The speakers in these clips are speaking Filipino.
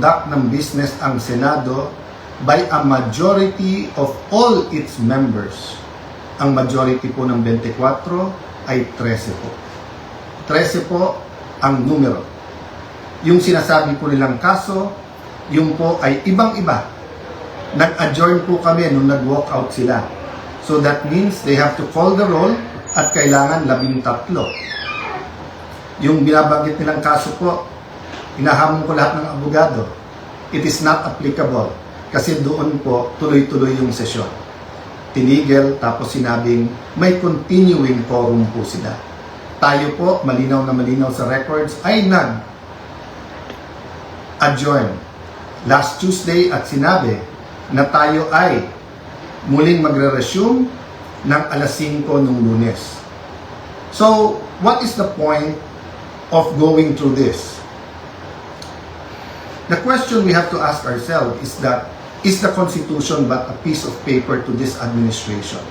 conduct ng business ang Senado by a majority of all its members. Ang majority po ng 24 ay 13 po. 13 po ang numero. Yung sinasabi po nilang kaso, yung po ay ibang-iba. Nag-adjourn po kami nung nag-walk out sila. So that means they have to call the roll at kailangan 13. Yung binabanggit nilang kaso po, hinahamon ko lahat ng abogado. It is not applicable kasi doon po tuloy-tuloy yung sesyon. Tinigil tapos sinabing may continuing quorum po sila. Tayo po, malinaw na malinaw sa records, ay nag-adjourn last Tuesday at sinabi na tayo ay muling magre-resume ng alas 5 nung Lunes. So, what is the point of going through this? The question we have to ask ourselves is that, is the Constitution but a piece of paper to this administration?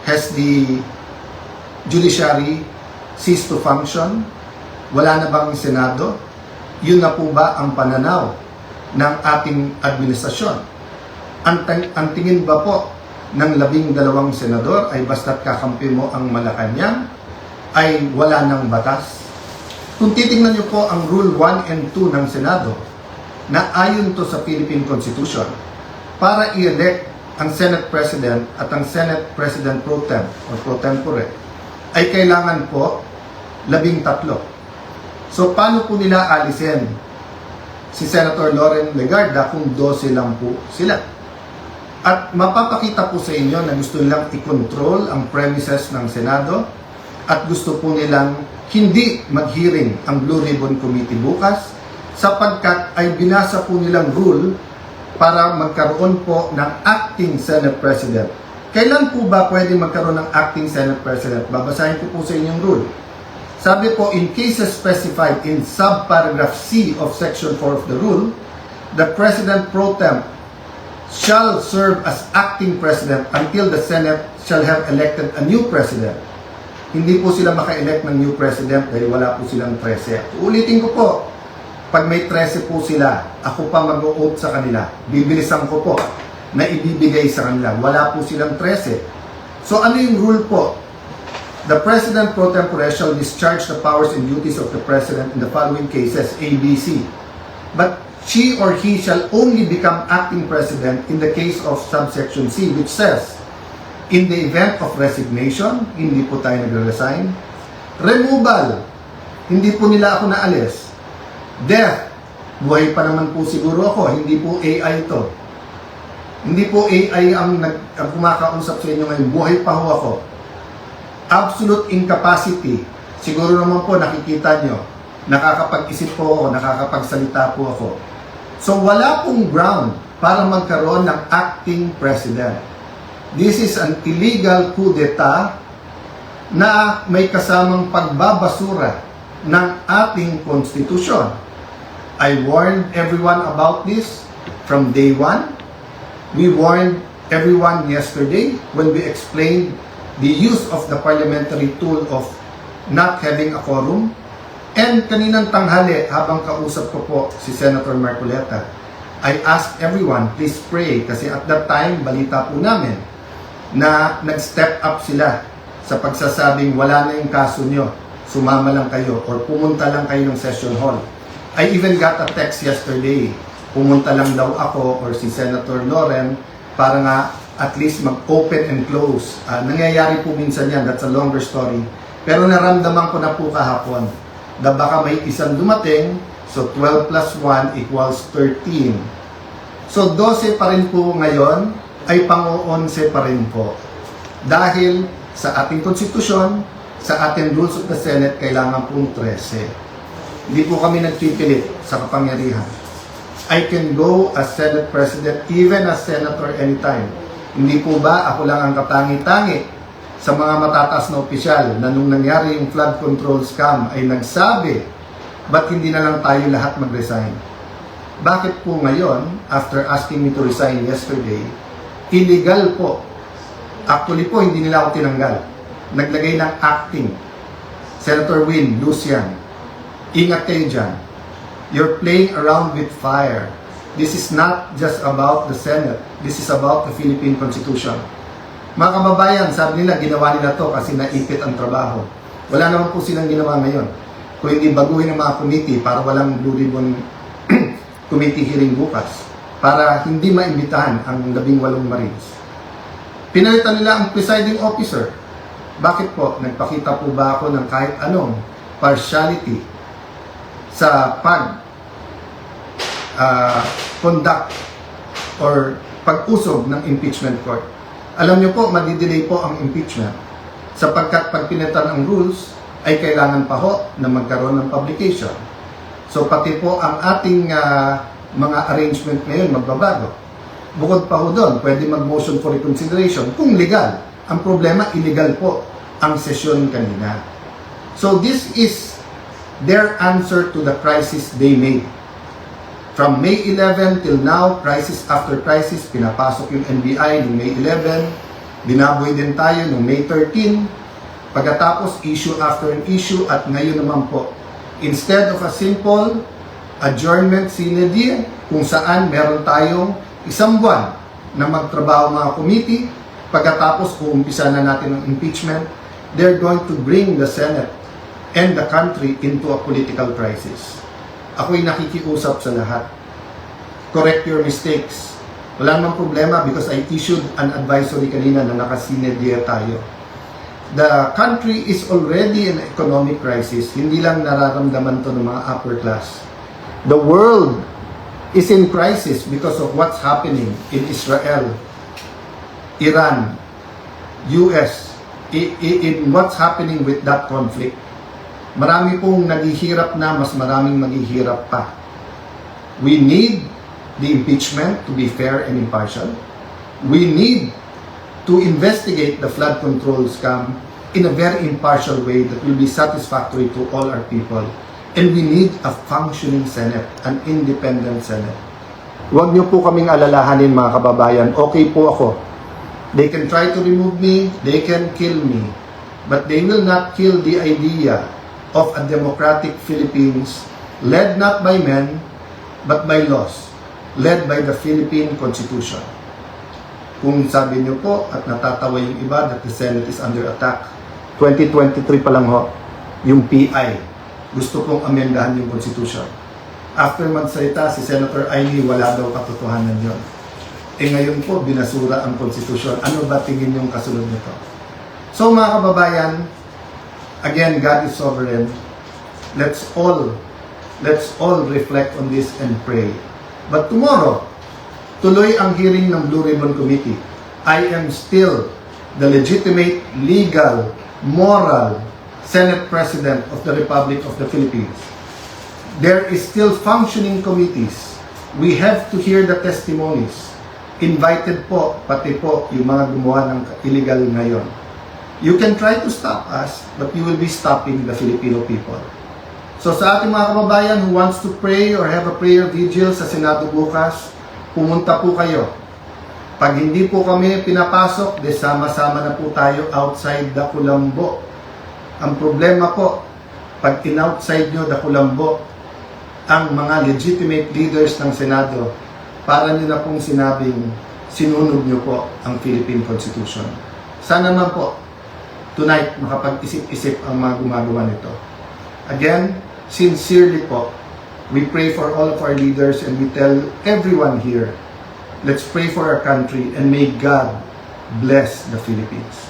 Has the judiciary ceased to function? Wala na bang Senado? Yun na po ba ang pananaw ng ating administrasyon? Ang tingin ba po ng 12 senador ay basta't kakampi mo ang Malacanang ay wala ng batas? Kung titingnan niyo po ang Rule 1 and 2 ng Senado, na ayon to sa Philippine Constitution, para i-elect ang Senate President at ang Senate President Pro Tem or Pro Tempore, ay kailangan po 13. So, paano po nila alisin si Senator Loren Legarda kung 12 lang po sila? At mapapakita po sa inyo na gusto nilang i-control ang premises ng Senado at gusto po nilang hindi mag-hearing ang Blue Ribbon Committee bukas sapagkat ay binasa po nilang rule para magkaroon po ng acting Senate President. Kailan po ba pwede magkaroon ng acting Senate President? Babasahin ko po sa inyong rule. Sabi po, in cases specified in subparagraph C of Section 4 of the rule, the President Pro Tem shall serve as acting President until the Senate shall have elected a new President. Hindi po sila maka-elect ng new President dahil wala po silang 13. Ulitin ko po, pag may 13 po sila, ako pa mag-o-oath sa kanila. Bibilisan ko po na ibibigay sa kanila. Wala po silang 13. So ano yung rule po? The President Pro Tempore shall discharge the powers and duties of the President in the following cases, A, B, C. But she or he shall only become acting President in the case of subsection C, which says, in the event of resignation, hindi po tayo nagre-resign. Removal, hindi po nila ako naalis. Death, buhay pa naman po siguro ako, hindi po AI ito. Hindi po AI ang kumakausap sa inyo ngayon, buhay pa ho ako. Absolute incapacity, siguro naman po nakikita nyo, nakakapag-isip po ako, nakakapagsalita po ako. So wala pong ground para magkaroon ng acting president. This is an illegal coup d'etat na may kasamang pagbabasura ng ating konstitusyon. I warned everyone about this from day one. We warned everyone yesterday when we explained the use of the parliamentary tool of not having a quorum. And kaninang tanghali, habang kausap ko po si Senator Marcoleta, I asked everyone, please pray, kasi at that time, balita po namin, na nag-step up sila sa pagsasabing wala na yung kaso nyo, sumama lang kayo or pumunta lang kayo ng session hall. I even got a text yesterday, pumunta lang daw ako or si Senator Loren para nga at least mag-open and close. Nangyayari po minsan yan, that's a longer story. Pero naramdaman ko na po kahapon na baka may isang dumating, so 12 plus 1 equals 13. So 12 pa rin po ngayon, ay pang-11 pa rin po. Dahil sa ating konstitusyon, sa ating rules of the Senate, kailangan pong 13. Hindi po kami nagpipilit sa kapangyarihan. I can go as Senate President, even as Senator anytime. Hindi po ba ako lang ang katangi-tangi sa mga matataas na opisyal na nung nangyari yung flood control scam ay nagsabi, ba't hindi na lang tayo lahat mag-resign? Bakit po ngayon, after asking me to resign yesterday, illegal po. Actually po, hindi nila ako tinanggal. Naglagay ng acting. Senator Win, Lucian, ingat kayo dyan. You're playing around with fire. This is not just about the Senate. This is about the Philippine Constitution. Mga kababayan, sabi nila, ginawa nila to kasi naipit ang trabaho. Wala naman po silang ginawa ngayon. Kung hindi baguhin ang mga committee para walang Blue Ribbon committee hearing bukas, para hindi maimbitahan ang 18 Marines. Pinalitan nila ang presiding officer. Bakit po? Nagpakita po ba ako ng kahit anong partiality sa conduct or pag-usog ng impeachment court? Alam niyo po, madidelay po ang impeachment sapagkat pag pinalitan ang rules ay kailangan pa ho na magkaroon ng publication. So pati po ang ating mga arrangement ngayon magbabago. Bukod pa ho doon, pwede mag-motion for reconsideration kung legal. Ang problema, illegal po ang sesyon kanina. So this is their answer to the crisis they made. From May 11 till now, crisis after crisis, pinapasok yung NBI noong May 11, binaboy din tayo noong May 13, pagkatapos issue after an issue, at ngayon naman po, instead of a simple adjournment sine die, kung saan meron tayong isang buwan na magtrabaho mga committee, pagkatapos uumpisa na natin ang impeachment, they're going to bring the Senate and the country into a political crisis. Ako'y nakikiusap sa lahat. Correct your mistakes. Wala namang problema because I issued an advisory kanina na nakasine die tayo. The country is already in economic crisis. Hindi lang nararamdaman to ng mga upper class. The world is in crisis because of what's happening in Israel, Iran, US, in what's happening with that conflict. Marami pong naghihirap na, mas maraming maghihirap pa. We need the impeachment to be fair and impartial. We need to investigate the flood control scam in a very impartial way that will be satisfactory to all our people. And we need a functioning Senate, an independent Senate. Huwag niyo po kaming alalahanin mga kababayan, okay po ako. They can try to remove me, they can kill me, but they will not kill the idea of a democratic Philippines led not by men, but by laws, led by the Philippine Constitution. Kung sabi niyo po at natatawa yung iba that the Senate is under attack, 2023 pa lang ho, yung PI, gusto pong amendahan yung Constitution. After magsalita si Senator Aimee, wala daw katotohanan yun. Ngayon po, binasura ang Constitution. Ano ba tingin yung kasunod nito? So mga kababayan, again, God is sovereign. Let's all reflect on this and pray. But tomorrow, tuloy ang hearing ng Blue Ribbon Committee. I am still the legitimate, legal, moral Senate President of the Republic of the Philippines. There is still functioning committees. We have to hear the testimonies. Invited po, pati po yung mga gumawa ng illegal ngayon. You can try to stop us, but you will be stopping the Filipino people. So sa ating mga kababayan who wants to pray or have a prayer vigil sa Senado bukas, pumunta po kayo. Pag hindi po kami pinapasok, de sama-sama na po tayo outside the kulambo. Ang problema po, pag in-outside nyo the kulambo, ang mga legitimate leaders ng Senado, para nyo na pong sinabing sinunod nyo po ang Philippine Constitution. Sana naman po, tonight, makapag-isip-isip ang mga gumagawa nito. Again, sincerely po, we pray for all of our leaders and we tell everyone here, let's pray for our country and may God bless the Philippines.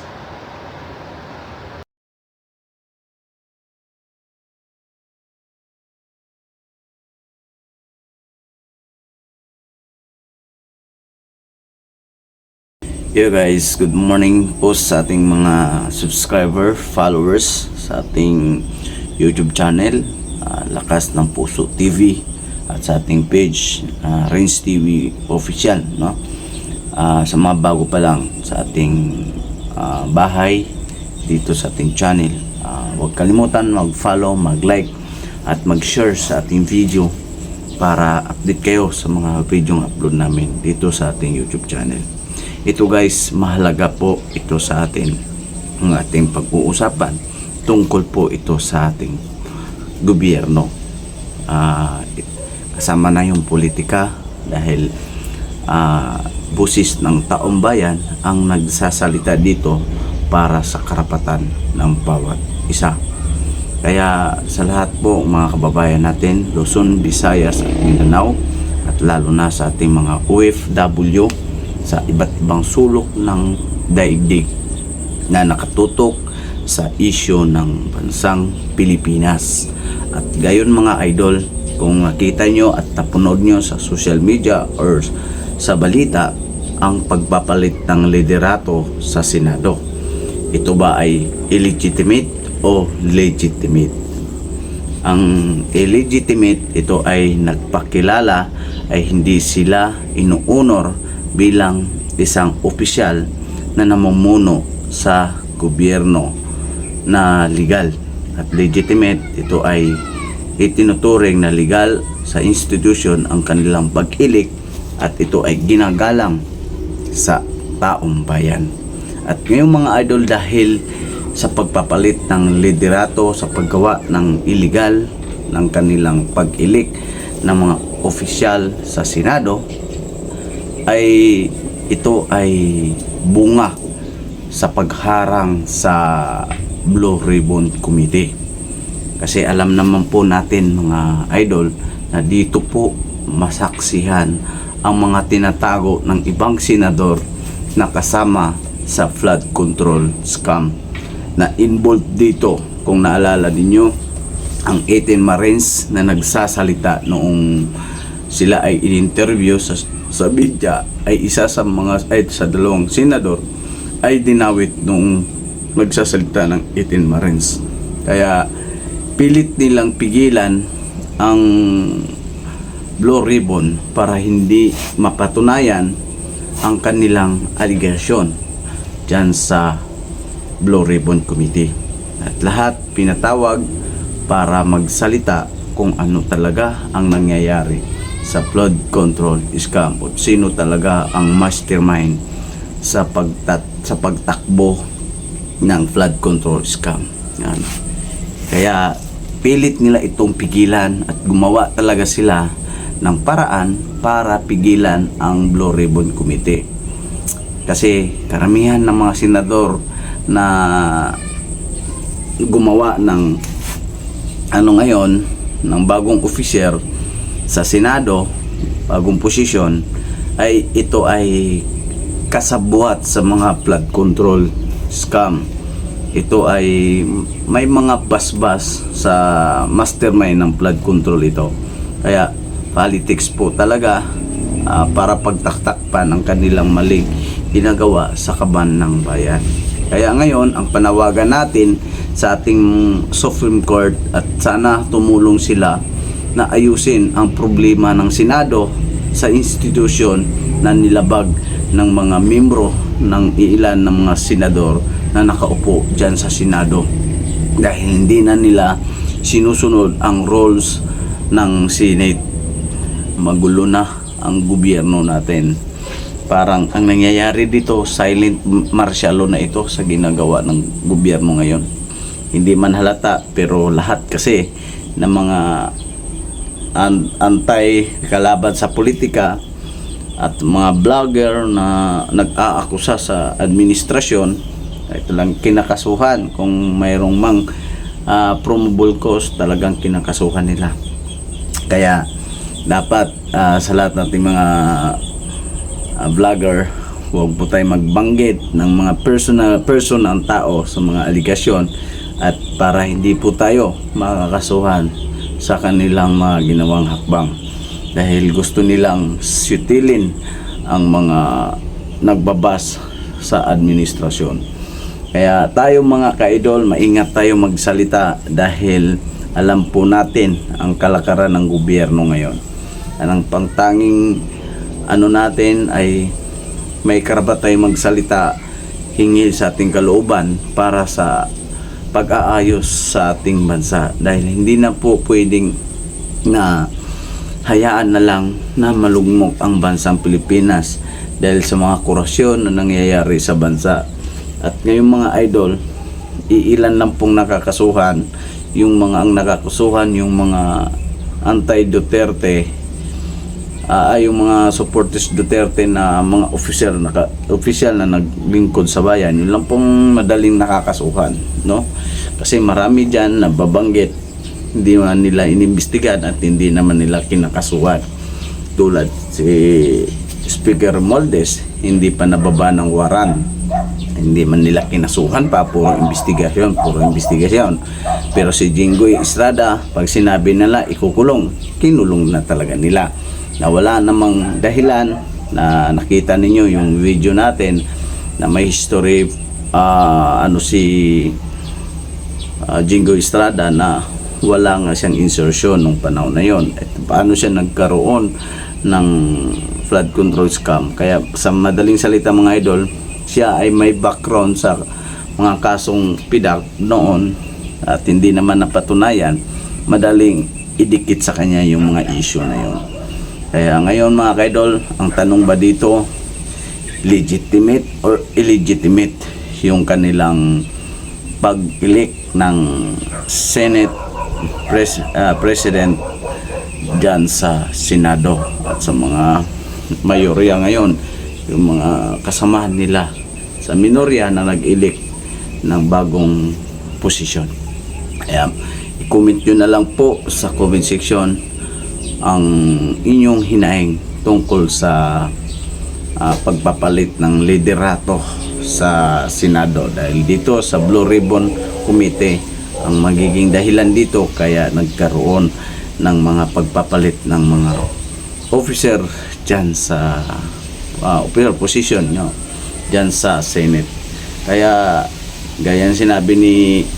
Yo guys, good morning po sa ating mga subscriber, followers sa ating YouTube channel, Lakas ng Puso TV, at sa ating page, Renz TV Official, no? Sa mga bago pa lang sa ating bahay dito sa ating channel, huwag kalimutan mag-follow, mag-like at mag-share sa ating video para update kayo sa mga video upload namin dito sa ating YouTube channel. Ito guys, mahalaga po ito sa atin, ang ating pag-uusapan tungkol po ito sa ating gobyerno. kasama na yung politika dahil busis ng taong bayan ang nagsasalita dito para sa karapatan ng bawat isa. Kaya sa lahat po mga kababayan natin, Luzon, Visayas at Mindanao, at lalo na sa ating mga OFW sa iba't ibang sulok ng daigdig na nakatutok sa isyu ng bansang Pilipinas. At gayon mga idol, kung nakita nyo at napunod nyo sa social media or sa balita ang pagpapalit ng liderato sa Senado, ito ba ay illegitimate o legitimate? Ang illegitimate, ito ay nagpakilala ay hindi sila inuunor bilang isang opisyal na namumuno sa gobyerno na legal. At legitimate, ito ay itinuturing na legal sa institution ang kanilang pag-ilik at ito ay ginagalang sa taong bayan. At ngayong mga idol, dahil sa pagpapalit ng liderato, sa paggawa ng illegal ng kanilang pag-ilik ng mga opisyal sa Senado, ay ito ay bunga sa pagharang sa Blue Ribbon Committee. Kasi alam naman po natin mga idol na dito po masaksihan ang mga tinatago ng ibang senador na kasama sa flood control scam na involved dito. Kung naalala ninyo, ang 18 Marines na nagsasalita noong sila ay in-interview sa media ay isa sa mga sa dalawang senador ay dinawit noong nagsasalita ng 18 Marines. Kaya pilit nilang pigilan ang Blue Ribbon para hindi mapatunayan ang kanilang aligasyon dyan sa Blue Ribbon Committee. At lahat pinatawag para magsalita kung ano talaga ang nangyayari sa flood control scam o sino talaga ang mastermind sa pagtakbo ng flood control scam. Yan. Kaya pilit nila itong pigilan at gumawa talaga sila ng paraan para pigilan ang Blue Ribbon Committee. Kasi karamihan ng mga senador na gumawa ng ngayon ng bagong officer sa Senado, bagong posisyon, ay ito ay kasabuhat sa mga flood control scam. Ito ay may mga basbas sa mastermind ng flood control ito. Kaya politics po talaga para pagtaktakpan ang kanilang maling ginagawa sa kaban ng bayan. Kaya ngayon, ang panawagan natin sa ating Supreme Court at sana tumulong sila na ayusin ang problema ng Senado sa institusyon na nilabag ng mga membro ng ilan ng mga senador na nakaupo dyan sa Senado. Dahil hindi na nila sinusunod ang rules ng Senate. Magulo na ang gobyerno natin. Parang ang nangyayari dito, silent martial law na ito sa ginagawa ng gobyerno ngayon. Hindi man halata, pero lahat kasi ng mga anti-kalaban sa politika at mga vlogger na nag-aakusa sa administrasyon, ito lang kinakasuhan. Kung mayroong mang probable cause, talagang kinakasuhan nila. Kaya dapat sa lahat nating mga vlogger, huwag po tayo magbanggit ng mga person ang tao sa mga aligasyon at para hindi po tayo makakasuhan sa kanilang mga ginawang hakbang dahil gusto nilang sutilin ang mga nagbabas sa administrasyon. Kaya tayo mga ka-idol, maingat tayo magsalita dahil alam po natin ang kalakaran ng gobyerno ngayon. Ang pangtanging natin ay may karapat tayong magsalita hinggil sa ating kalooban para sa pag-aayos sa ating bansa dahil hindi na po pwedeng na hayaan na lang na malugmok ang bansang Pilipinas dahil sa mga korupsyon na nangyayari sa bansa. At ngayong mga idol, iilan lang pong nakakasuhan, yung mga nakakasuhan yung mga anti-Duterte yung mga supporters Duterte na mga official na naglingkod sa bayan, yun lang pong madaling nakakasuhan, no? Kasi marami diyan na babanggit, hindi man nila inimbestigahan at hindi naman nila kinakasuhan. Tulad si Speaker Moldes, hindi pa nababa ng waran, hindi man nila kinasuhan pa, puro investigasyon. Pero si Jinggoy Estrada, pag sinabi nila ikukulong, kinulong na talaga nila. Na wala namang dahilan, na nakita ninyo yung video natin na may history si Jinggoy Estrada na wala nga siyang insertion nung panahon na yon. At paano siya nagkaroon ng flood control scam? Kaya sa madaling salita mga idol, siya ay may background sa mga kasong PDAC noon at hindi naman napatunayan, madaling idikit sa kanya yung mga issue na yon. Kaya ngayon mga kaidol, ang tanong ba dito, legitimate or illegitimate yung kanilang pag-elect ng Senate President dyan sa Senado at sa mga mayorya ngayon, yung mga kasamahan nila sa minorya na nag-elect ng bagong posisyon. Kaya i-comment nyo na lang po sa comment section ang inyong hinaing tungkol sa pagpapalit ng liderato sa Senado, dahil dito sa Blue Ribbon Committee ang magiging dahilan dito kaya nagkaroon ng mga pagpapalit ng mga officer dyan sa official position dyan sa Senate. Kaya gaya ng sinabi ni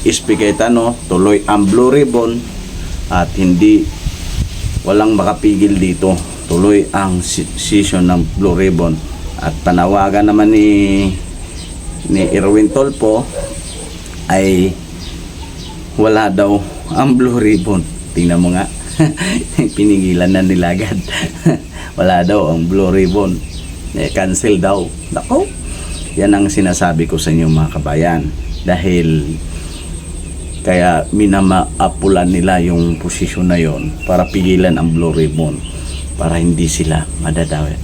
SP Cayetano, tuloy ang Blue Ribbon at walang makapigil dito, tuloy ang session ng Blue Ribbon. At panawagan naman ni Erwin Tolpo ay wala daw ang Blue Ribbon. Tingnan mo nga, pinigilan na nila agad. Wala daw ang Blue Ribbon, cancel daw. Nako, yan ang sinasabi ko sa inyo mga kabayan, dahil kaya minamaapulan nila yung posisyon na yon para pigilan ang Blue Ribbon, para hindi sila madadawit.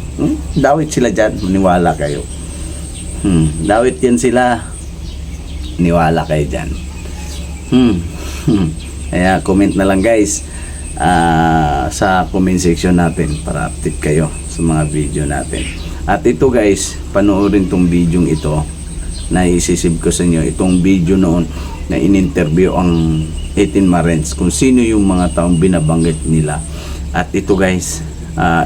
Dawit sila dyan, maniwala kayo. Dawit yan sila, niwala kayo dyan. Kaya comment na lang guys sa comment section natin para update kayo sa mga video natin. At ito guys, panoorin tong video ito na isisib ko sa inyo, itong video noon na in-interview ang 18 Marines, kung sino yung mga taong binabanggit nila. At ito guys,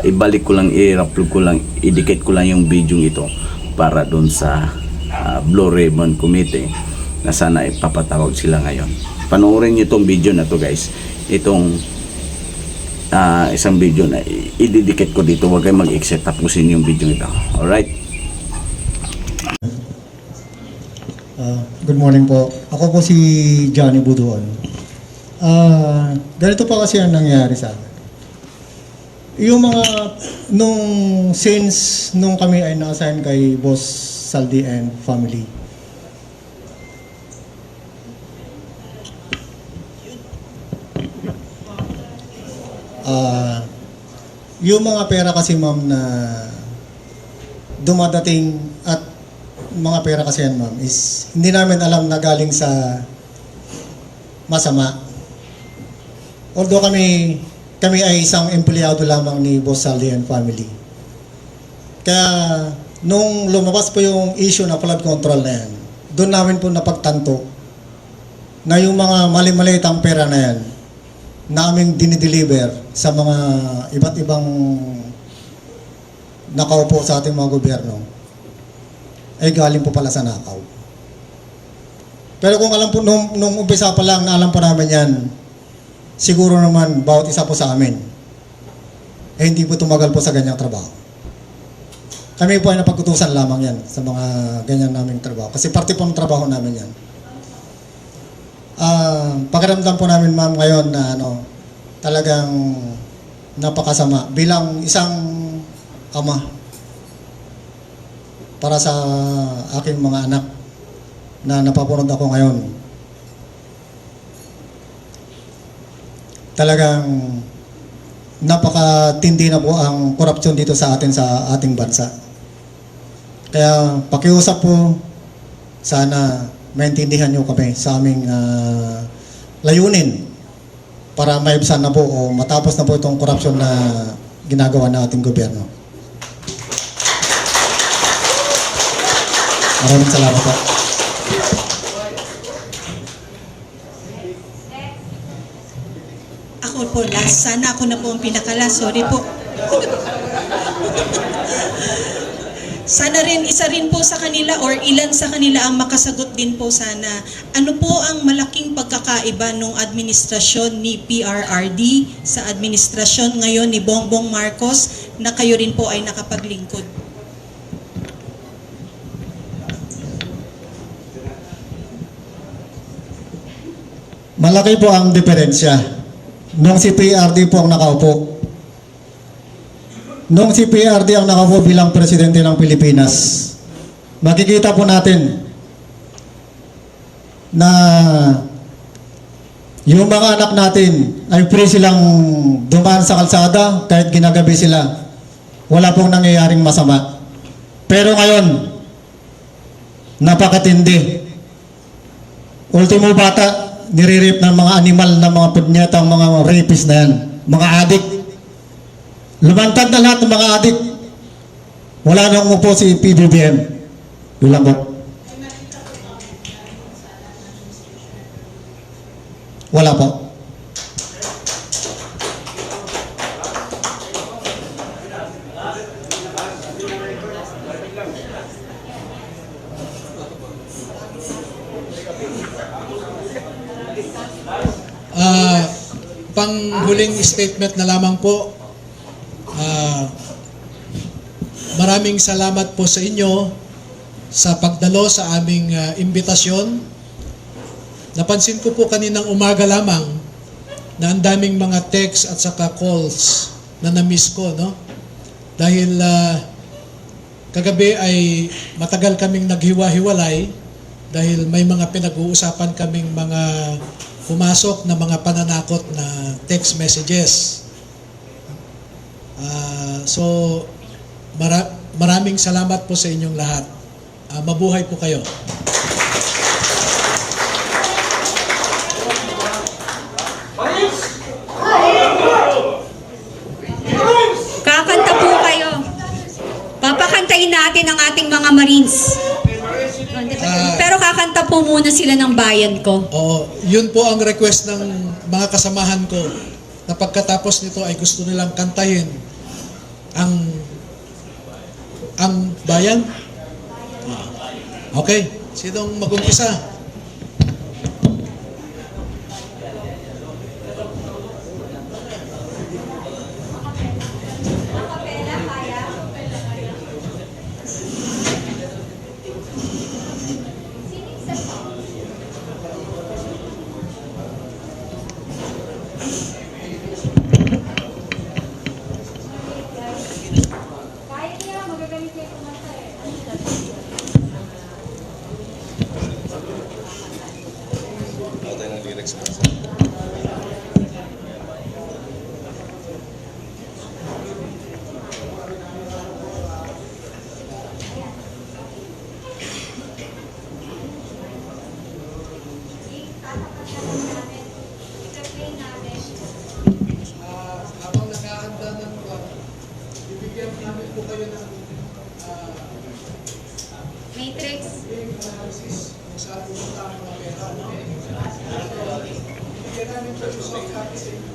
ibalik ko lang, i-upload ko lang, idikit ko lang yung video ito para doon sa Blue Ribbon Committee na sana ipapatawag sila ngayon. Panoorin nyo itong video na to guys, itong isang video na ididikit ko dito, huwag kayong mag-exit, tapusin yung video ito. Alright? Good morning po. Ako po si Johnny Buduan. Ganito po kasi ang nangyari sa akin. Yung mga, since nung kami ay na-assign kay Boss Saldi and family, yung mga pera kasi ma'am na dumadating at mga pera kasi yan ma'am is hindi namin alam na galing sa masama. Although kami ay isang empleyado lamang ni Boss Saldi and family. Kaya nung lumabas po yung issue na flood control na yan, doon namin po napagtanto na yung mga mali-malitang pera na yan namin dinideliver sa mga iba't ibang nakaupo sa ating mga gobyerno ay galing po pala sa nakaw. Pero kung alam po, nung umpisa pa lang na alam po namin yan, siguro naman bawat isa po sa amin eh hindi po tumagal po sa ganyang trabaho. Kami po ay napag-utusan lamang yan sa mga ganyan naming trabaho. Kasi parte po ng trabaho namin yan. Pakiramdam po namin ma'am ngayon na talagang napakasama bilang isang ama para sa aking mga anak na napapunod ako ngayon. Talagang napakatindi na po ang korupsyon dito sa atin sa ating bansa. Kaya pakiusap po, sana maintindihan nyo kami sa aming layunin para maibsan na po o matapos na po itong korupsyon na ginagawa ng ating gobyerno. Maraming salamat po. Ako po, last. Sana ako na po ang pinakalas. Sorry po. Sana rin, isa rin po sa kanila or ilan sa kanila ang makasagot din po sana. Ano po ang malaking pagkakaiba ng administrasyon ni PRRD sa administrasyon ngayon ni Bongbong Marcos na kayo rin po ay nakapaglingkod? Malaki po ang diferensya. Nung si PRD po ang nakaupo. Nung si PRD ang nakaupo bilang presidente ng Pilipinas, makikita po natin na yung mga anak natin ay free silang dumaan sa kalsada kahit ginagabi sila. Wala pong nangyayaring masama. Pero ngayon, napakatindi. Ultimo bata, nire-rape ng mga animal na mga punyetang mga rapist na yan. Mga adik. Lumantad na lahat ng mga adik. Wala nang umupo si PBBM. Yun lang po. Wala po. Panghuling statement na lamang po. Maraming salamat po sa inyo sa pagdalo sa aming imbitasyon. Napansin ko po kaninang umaga lamang na ang daming mga text at saka calls na na-miss ko, no? Dahil kagabi ay matagal kaming naghiwa-hiwalay dahil may mga pinag-uusapan kaming mga pumasok na mga pananakot na text messages. So, maraming salamat po sa inyong lahat. Mabuhay po kayo. Kakanta po kayo. Papakantayin natin ang ating mga Marines. Pero kakanta po muna sila ng bayan ko. Oo, yun po ang request ng mga kasamahan ko na pagkatapos nito ay gusto nilang kantahin ang bayan. Okay, sinong mag-umpisa? Habang nag-aanda ng bibigyan namin po kayo ng Matrix. analysis kung saan pumunta ang mga pera. Bibigyan namin po yung soft copy sa inyo.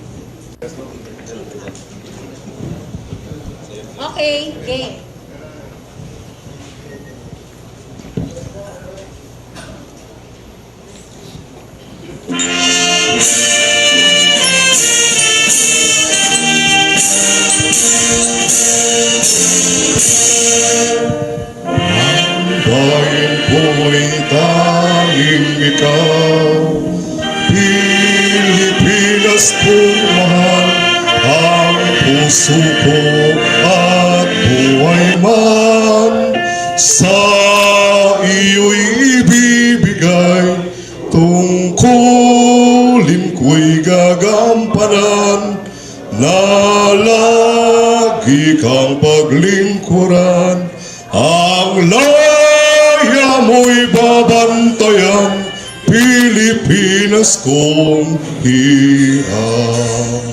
Okay, game. Bayan ko'y tanging ikaw, Pilipinas kong mahal, ang puso ko at buhay paglingkuran, ang laya mo'y babantayan, Pilipinas kong hirap.